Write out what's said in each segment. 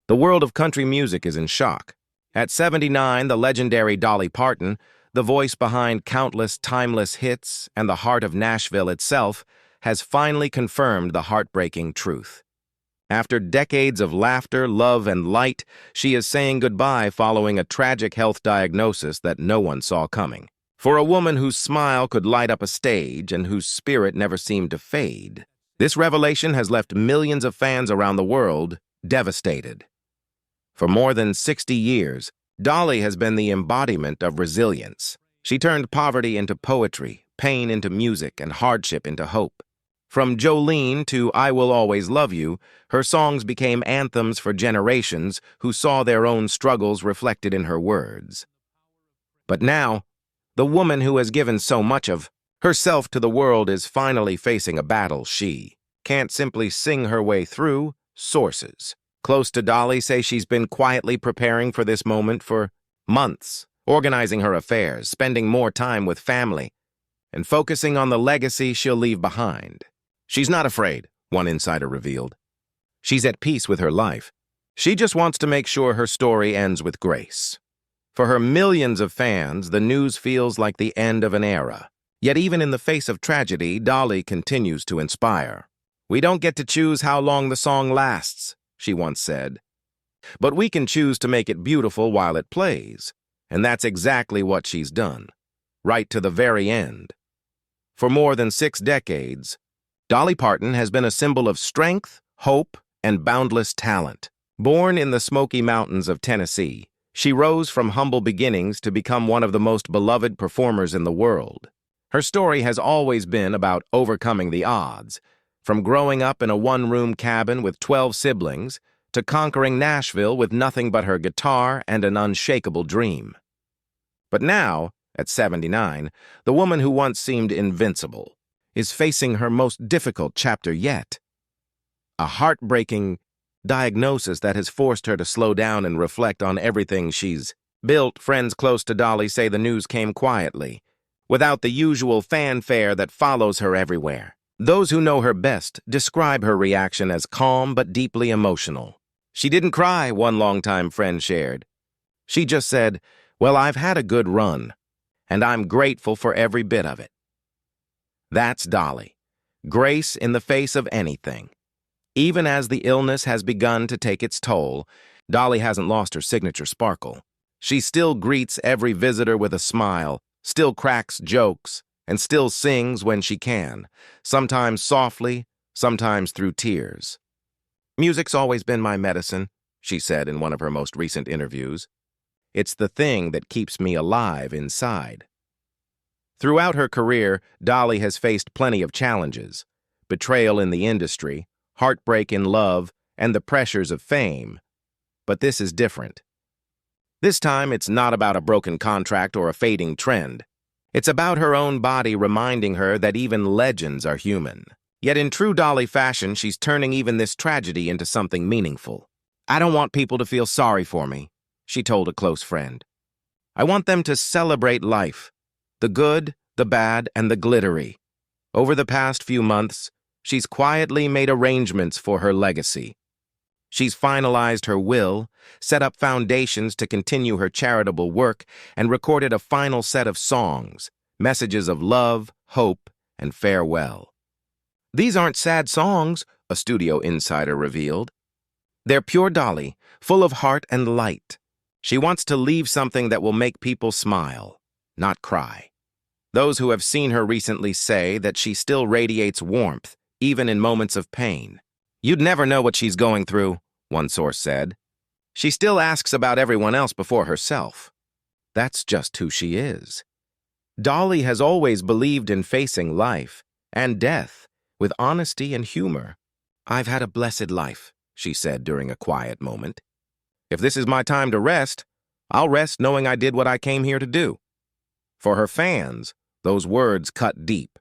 The world of country music is in shock. At 79, the legendary Dolly Parton, the voice behind countless timeless hits and the heart of Nashville itself, has finally confirmed the heartbreaking truth. After decades of laughter, love, and light, she is saying goodbye following a tragic health diagnosis that no one saw coming. For a woman whose smile could light up a stage and whose spirit never seemed to fade, this revelation has left millions of fans around the world devastated. For more than 60 years, Dolly has been the embodiment of resilience. She turned poverty into poetry, pain into music, and hardship into hope. From Jolene to I Will Always Love You, her songs became anthems for generations who saw their own struggles reflected in her words. But now, the woman who has given so much of herself to the world is finally facing a battle she can't simply sing her way through. Sources close to Dolly say she's been quietly preparing for this moment for months, organizing her affairs, spending more time with family, and focusing on the legacy she'll leave behind. She's not afraid, one insider revealed. She's at peace with her life. She just wants to make sure her story ends with grace. For her millions of fans, the news feels like the end of an era. Yet even in the face of tragedy, Dolly continues to inspire. "We don't get to choose how long the song lasts," she once said. "But we can choose to make it beautiful while it plays." And that's exactly what she's done, right to the very end. For more than 6 decades, Dolly Parton has been a symbol of strength, hope, and boundless talent. Born in the Smoky Mountains of Tennessee, she rose from humble beginnings to become one of the most beloved performers in the world. Her story has always been about overcoming the odds, from growing up in a one-room cabin with 12 siblings to conquering Nashville with nothing but her guitar and an unshakable dream. But now, at 79, the woman who once seemed invincible is facing her most difficult chapter yet. A heartbreaking diagnosis that has forced her to slow down and reflect on everything she's built. Friends close to Dolly say the news came quietly, without the usual fanfare that follows her everywhere. Those who know her best describe her reaction as calm but deeply emotional. "She didn't cry," one longtime friend shared. "She just said, 'Well, I've had a good run, and I'm grateful for every bit of it.'" That's Dolly. Grace in the face of anything. Even as the illness has begun to take its toll, Dolly hasn't lost her signature sparkle. She still greets every visitor with a smile, still cracks jokes, and still sings when she can, sometimes softly, sometimes through tears. "Music's always been my medicine," she said in one of her most recent interviews. "It's the thing that keeps me alive inside." Throughout her career, Dolly has faced plenty of challenges: betrayal in the industry, heartbreak in love, and the pressures of fame. But this is different. This time, it's not about a broken contract or a fading trend. It's about her own body reminding her that even legends are human. Yet in true Dolly fashion, she's turning even this tragedy into something meaningful. "I don't want people to feel sorry for me," she told a close friend. "I want them to celebrate life, the good, the bad, and the glittery." Over the past few months, she's quietly made arrangements for her legacy. She's finalized her will, set up foundations to continue her charitable work, and recorded a final set of songs, messages of love, hope, and farewell. "These aren't sad songs," a studio insider revealed. "They're pure Dolly, full of heart and light. She wants to leave something that will make people smile, not cry." Those who have seen her recently say that she still radiates warmth, even in moments of pain. "You'd never know what she's going through," one source said. "She still asks about everyone else before herself." That's just who she is. Dolly has always believed in facing life and death with honesty and humor. "I've had a blessed life," she said during a quiet moment. "If this is my time to rest, I'll rest knowing I did what I came here to do." For her fans, those words cut deep.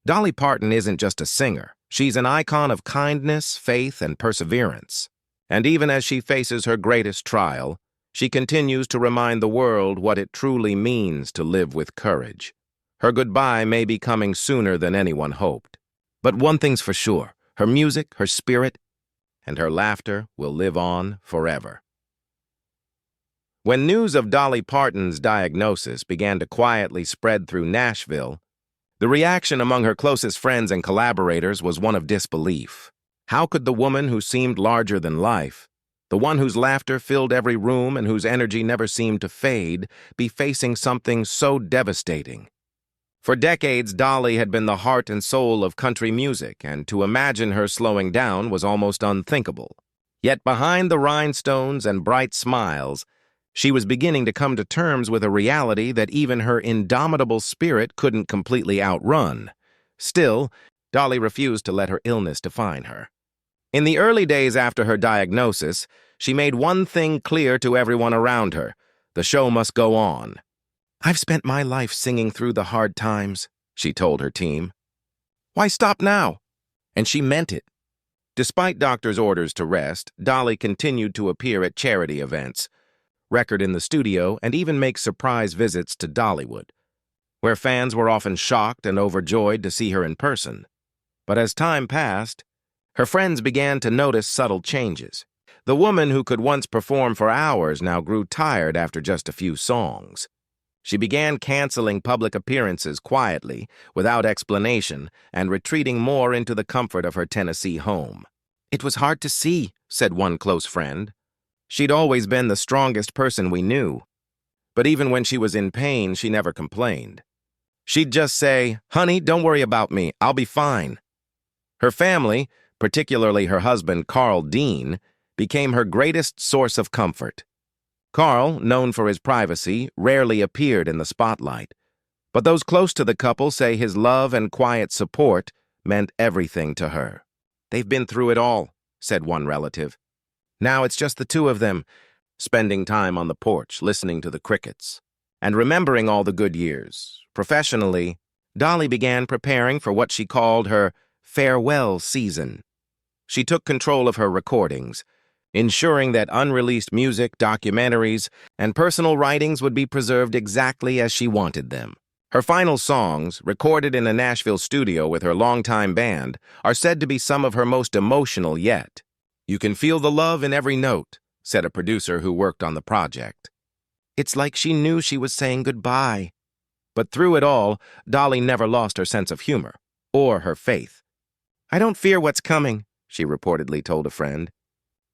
Dolly Parton isn't just a singer. She's an icon of kindness, faith, and perseverance. And even as she faces her greatest trial, she continues to remind the world what it truly means to live with courage. Her goodbye may be coming sooner than anyone hoped. But one thing's for sure: her music, her spirit, and her laughter will live on forever. When news of Dolly Parton's diagnosis began to quietly spread through Nashville, the reaction among her closest friends and collaborators was one of disbelief. How could the woman who seemed larger than life, the one whose laughter filled every room and whose energy never seemed to fade, be facing something so devastating? For decades, Dolly had been the heart and soul of country music, and to imagine her slowing down was almost unthinkable. Yet behind the rhinestones and bright smiles, she was beginning to come to terms with a reality that even her indomitable spirit couldn't completely outrun. Still, Dolly refused to let her illness define her. In the early days after her diagnosis, she made one thing clear to everyone around her: the show must go on. "I've spent my life singing through the hard times," she told her team. "Why stop now?" And she meant it. Despite doctors' orders to rest, Dolly continued to appear at charity events, record in the studio, and even make surprise visits to Dollywood, where fans were often shocked and overjoyed to see her in person. But as time passed, her friends began to notice subtle changes. The woman who could once perform for hours now grew tired after just a few songs. She began canceling public appearances quietly, without explanation, and retreating more into the comfort of her Tennessee home. "It was hard to see," said one close friend. "She'd always been the strongest person we knew. But even when she was in pain, she never complained. She'd just say, 'Honey, don't worry about me, I'll be fine.' Her family, particularly her husband Carl Dean, became her greatest source of comfort. Carl, known for his privacy, rarely appeared in the spotlight, but those close to the couple say his love and quiet support meant everything to her. "They've been through it all," said one relative. "Now it's just the two of them, spending time on the porch, listening to the crickets, and remembering all the good years." Professionally, Dolly began preparing for what she called her farewell season. She took control of her recordings, ensuring that unreleased music, documentaries, and personal writings would be preserved exactly as she wanted them. Her final songs, recorded in a Nashville studio with her longtime band, are said to be some of her most emotional yet. "You can feel the love in every note," said a producer who worked on the project. "It's like she knew she was saying goodbye." But through it all, Dolly never lost her sense of humor, or her faith. "I don't fear what's coming," she reportedly told a friend.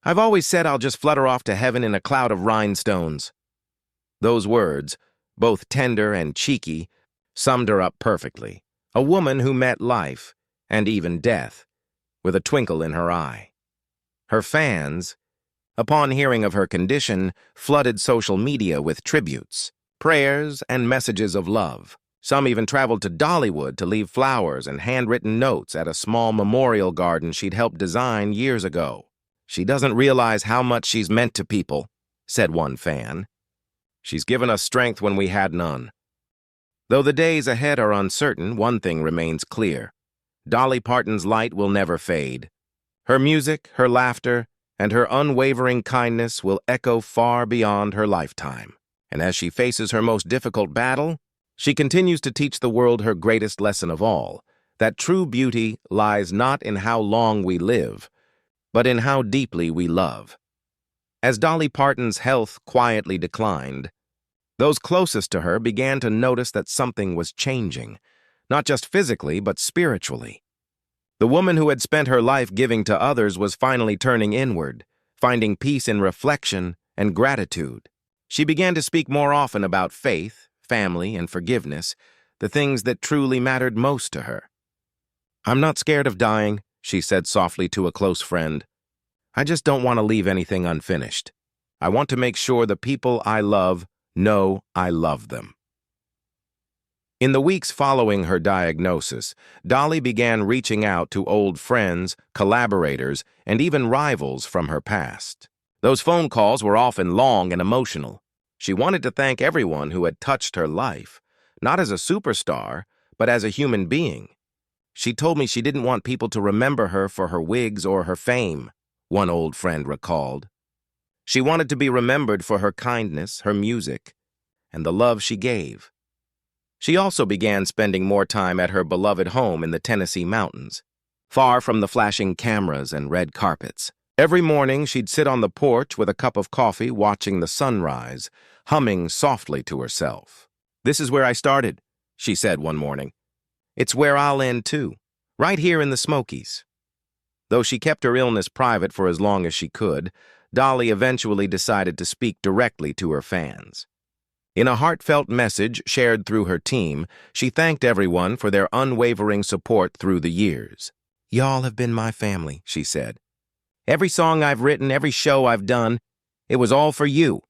"I've always said I'll just flutter off to heaven in a cloud of rhinestones." Those words, both tender and cheeky, summed her up perfectly. A woman who met life, and even death, with a twinkle in her eye. Her fans, upon hearing of her condition, flooded social media with tributes, prayers, and messages of love. Some even traveled to Dollywood to leave flowers and handwritten notes at a small memorial garden she'd helped design years ago. "She doesn't realize how much she's meant to people," said one fan. "She's given us strength when we had none." Though the days ahead are uncertain, one thing remains clear: Dolly Parton's light will never fade. Her music, her laughter, and her unwavering kindness will echo far beyond her lifetime. And as she faces her most difficult battle, she continues to teach the world her greatest lesson of all, that true beauty lies not in how long we live, but in how deeply we love. As Dolly Parton's health quietly declined, those closest to her began to notice that something was changing, not just physically, but spiritually. The woman who had spent her life giving to others was finally turning inward, finding peace in reflection and gratitude. She began to speak more often about faith, family, and forgiveness, the things that truly mattered most to her. "I'm not scared of dying," she said softly to a close friend. "I just don't want to leave anything unfinished. I want to make sure the people I love know I love them." In the weeks following her diagnosis, Dolly began reaching out to old friends, collaborators, and even rivals from her past. Those phone calls were often long and emotional. She wanted to thank everyone who had touched her life, not as a superstar, but as a human being. "She told me she didn't want people to remember her for her wigs or her fame," one old friend recalled. "She wanted to be remembered for her kindness, her music, and the love she gave." She also began spending more time at her beloved home in the Tennessee mountains, far from the flashing cameras and red carpets. Every morning, she'd sit on the porch with a cup of coffee watching the sunrise, humming softly to herself. "This is where I started," she said one morning. "It's where I'll end too, right here in the Smokies." Though she kept her illness private for as long as she could, Dolly eventually decided to speak directly to her fans. In a heartfelt message shared through her team, she thanked everyone for their unwavering support through the years. "Y'all have been my family," she said. "Every song I've written, every show I've done, it was all for you.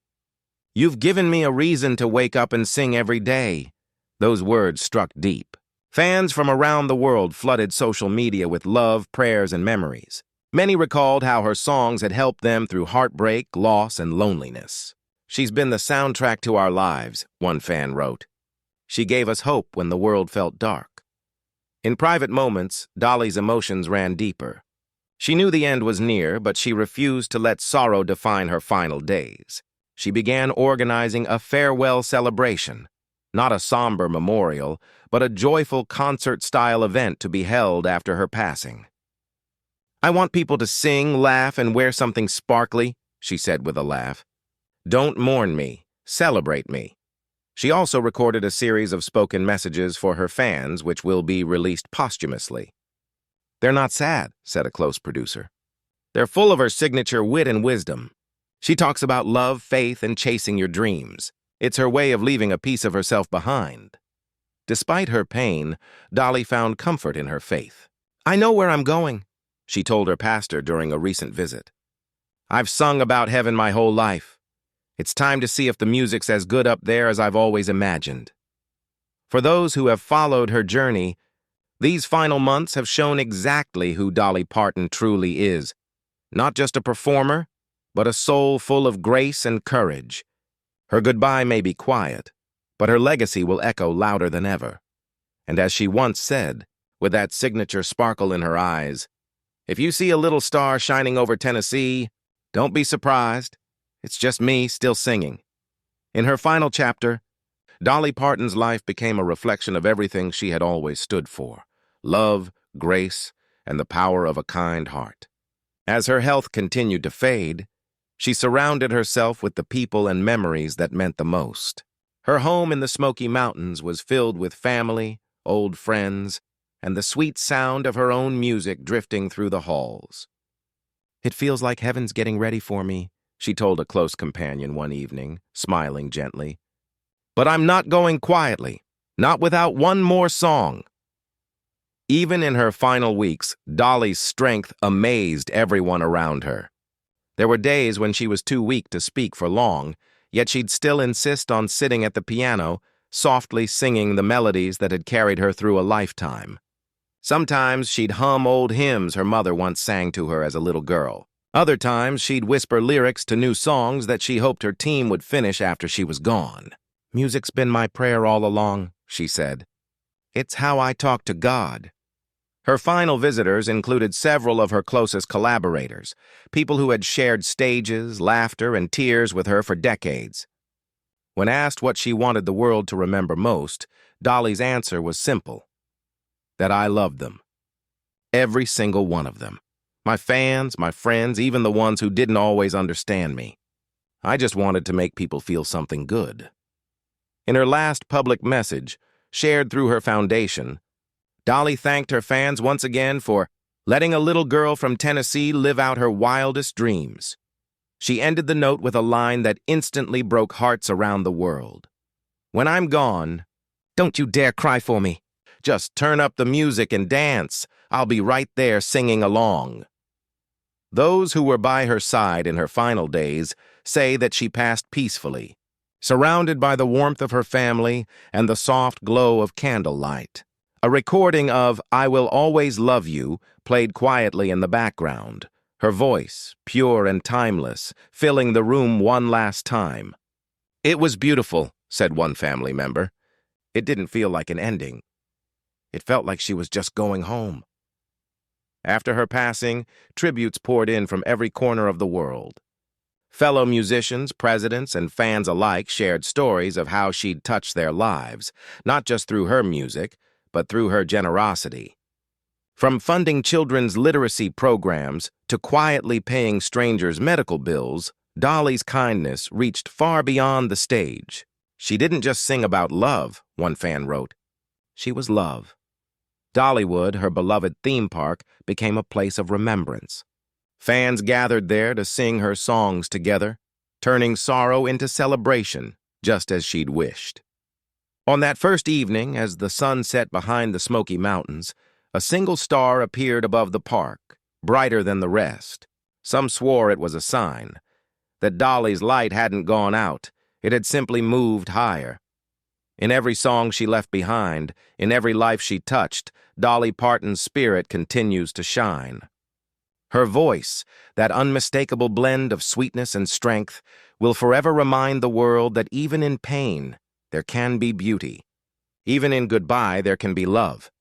You've given me a reason to wake up and sing every day." Those words struck deep. Fans from around the world flooded social media with love, prayers, and memories. Many recalled how her songs had helped them through heartbreak, loss, and loneliness. "She's been the soundtrack to our lives," one fan wrote. "She gave us hope when the world felt dark." In private moments, Dolly's emotions ran deeper. She knew the end was near, but she refused to let sorrow define her final days. She began organizing a farewell celebration, not a somber memorial, but a joyful concert-style event to be held after her passing. "I want people to sing, laugh, and wear something sparkly," she said with a laugh. "Don't mourn me, celebrate me." She also recorded a series of spoken messages for her fans, which will be released posthumously. "They're not sad," said a close producer. "They're full of her signature wit and wisdom. She talks about love, faith, and chasing your dreams. It's her way of leaving a piece of herself behind." Despite her pain, Dolly found comfort in her faith. "I know where I'm going," she told her pastor during a recent visit. "I've sung about heaven my whole life. It's time to see if the music's as good up there as I've always imagined." For those who have followed her journey, these final months have shown exactly who Dolly Parton truly is. Not just a performer, but a soul full of grace and courage. Her goodbye may be quiet, but her legacy will echo louder than ever. And as she once said, with that signature sparkle in her eyes, "If you see a little star shining over Tennessee, don't be surprised. It's just me still singing." In her final chapter, Dolly Parton's life became a reflection of everything she had always stood for: love, grace, and the power of a kind heart. As her health continued to fade, she surrounded herself with the people and memories that meant the most. Her home in the Smoky Mountains was filled with family, old friends, and the sweet sound of her own music drifting through the halls. "It feels like heaven's getting ready for me," she told a close companion one evening, smiling gently. "But I'm not going quietly, not without one more song." Even in her final weeks, Dolly's strength amazed everyone around her. There were days when she was too weak to speak for long, yet she'd still insist on sitting at the piano, softly singing the melodies that had carried her through a lifetime. Sometimes she'd hum old hymns her mother once sang to her as a little girl. Other times she'd whisper lyrics to new songs that she hoped her team would finish after she was gone. "Music's been my prayer all along," she said. "It's how I talk to God." Her final visitors included several of her closest collaborators, people who had shared stages, laughter, and tears with her for decades. When asked what she wanted the world to remember most, Dolly's answer was simple: that I loved them. Every single one of them. My fans, my friends, even the ones who didn't always understand me. I just wanted to make people feel something good. In her last public message, shared through her foundation, Dolly thanked her fans once again for letting a little girl from Tennessee live out her wildest dreams. She ended the note with a line that instantly broke hearts around the world. "When I'm gone, don't you dare cry for me. Just turn up the music and dance. I'll be right there singing along." Those who were by her side in her final days say that she passed peacefully, surrounded by the warmth of her family and the soft glow of candlelight. A recording of "I Will Always Love You" played quietly in the background, her voice, pure and timeless, filling the room one last time. "It was beautiful," said one family member. "It didn't feel like an ending. It felt like she was just going home." After her passing, tributes poured in from every corner of the world. Fellow musicians, presidents, and fans alike shared stories of how she'd touched their lives, not just through her music, but through her generosity. From funding children's literacy programs to quietly paying strangers' medical bills, Dolly's kindness reached far beyond the stage. She didn't just sing about love, one fan wrote. She was love. Dollywood, her beloved theme park, became a place of remembrance. Fans gathered there to sing her songs together, turning sorrow into celebration, just as she'd wished. On that first evening, as the sun set behind the Smoky Mountains, a single star appeared above the park, brighter than the rest. Some swore it was a sign that Dolly's light hadn't gone out. It had simply moved higher. In every song she left behind, in every life she touched, Dolly Parton's spirit continues to shine. Her voice, that unmistakable blend of sweetness and strength, will forever remind the world that even in pain, there can be beauty. Even in goodbye, there can be love.